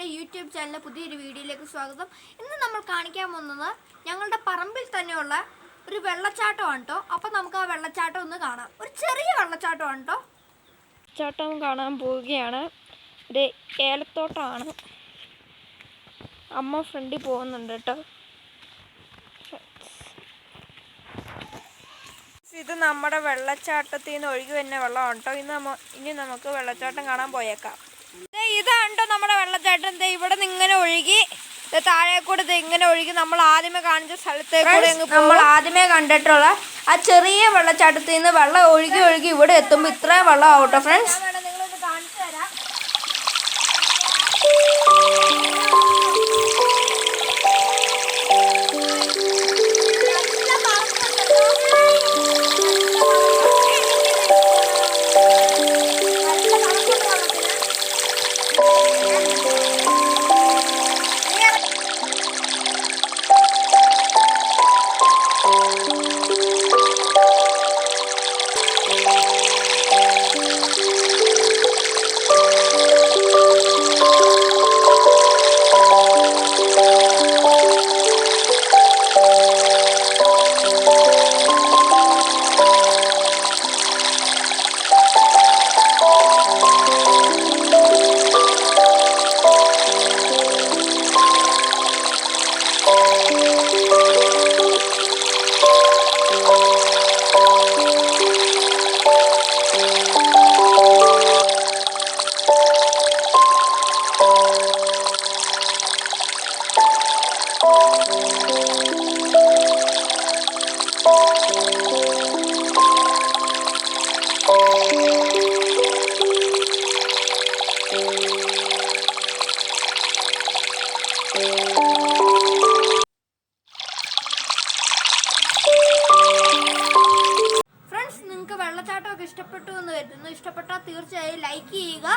എൻ്റെ യൂട്യൂബ് ചാനലിലെ പുതിയൊരു വീഡിയോയിലേക്ക് സ്വാഗതം. ഇന്ന് നമ്മൾ കാണിക്കാൻ പോകുന്നത് ഞങ്ങളുടെ പറമ്പിൽ തന്നെയുള്ള ഒരു വെള്ളച്ചാട്ടമാണ് കേട്ടോ. അപ്പം നമുക്ക് ആ വെള്ളച്ചാട്ടം ഒന്ന് കാണാം. ഒരു ചെറിയ വെള്ളച്ചാട്ടമാണ് കേട്ടോ. വെള്ളച്ചാട്ടം കാണാൻ പോവുകയാണ്. ഒരു ഏലത്തോട്ടമാണ്. അമ്മ ഫ്രണ്ടിൽ പോകുന്നുണ്ട് കേട്ടോ. ഇത് നമ്മുടെ വെള്ളച്ചാട്ടത്തിൽ നിന്ന് ഒഴുകി വരുന്ന വെള്ളമാണ് കേട്ടോ. ഇനി നമുക്ക് വെള്ളച്ചാട്ടം കാണാൻ പോയേക്കാം. ഇതാണ്ടോ നമ്മുടെ വെള്ളച്ചാട്ടം. ഇവിടെ നിന്ന് ഇങ്ങനെ ഒഴുകി താഴെ കൂടെ ഇങ്ങനെ ഒഴുകി നമ്മൾ ആദ്യമേ കാണിച്ച സ്ഥലത്തേക്ക് നമ്മൾ ആദ്യമേ കണ്ടിട്ടുള്ള ആ ചെറിയ വെള്ളച്ചാട്ടത്തിൽ നിന്ന് വെള്ളം ഒഴുകി ഒഴുകി ഇവിടെ എത്തുമ്പോൾ ഇത്രയും വെള്ളം ആവട്ടോ ഫ്രണ്ട്സ്. നിങ്ങളിത് കാണിച്ചു തരാം. വെള്ളച്ചാട്ടമൊക്കെ ഇഷ്ടപ്പെട്ടു എന്ന് കരുതുന്നു. ഇഷ്ടപ്പെട്ടാൽ തീർച്ചയായും ലൈക്ക് ചെയ്യുക,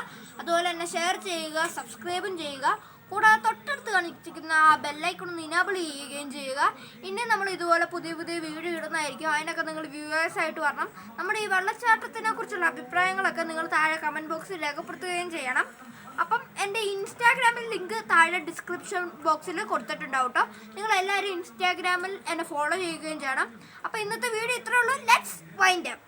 അതുപോലെ തന്നെ ഷെയർ ചെയ്യുക, സബ്സ്ക്രൈബും ചെയ്യുക. കൂടാതെ തൊട്ടടുത്ത് കാണിച്ചിരിക്കുന്ന ആ ബെല്ലൈക്കൺ ഒന്ന് ഇനാബിൾ ചെയ്യുകയും ചെയ്യുക. ഇനി നമ്മൾ ഇതുപോലെ പുതിയ പുതിയ വീഡിയോ ഇടുന്നതായിരിക്കും. അതിനൊക്കെ നിങ്ങൾ വ്യൂവേഴ്സായിട്ട് വരണം. നമ്മുടെ ഈ വെള്ളച്ചാട്ടത്തിനെ കുറിച്ചുള്ള അഭിപ്രായങ്ങളൊക്കെ നിങ്ങൾ താഴെ കമൻറ്റ് ബോക്സിൽ രേഖപ്പെടുത്തുകയും ചെയ്യണം. അപ്പം എൻ്റെ ഇൻസ്റ്റാഗ്രാമിൽ ലിങ്ക് താഴെ ഡിസ്ക്രിപ്ഷൻ ബോക്സിൽ കൊടുത്തിട്ടുണ്ടാവും കേട്ടോ. നിങ്ങളെല്ലാവരും ഇൻസ്റ്റാഗ്രാമിൽ എന്നെ ഫോളോ ചെയ്യുകയും ചെയ്യണം. അപ്പോൾ ഇന്നത്തെ വീഡിയോ ഇത്രയേ ഉള്ളൂ. Let's wind up.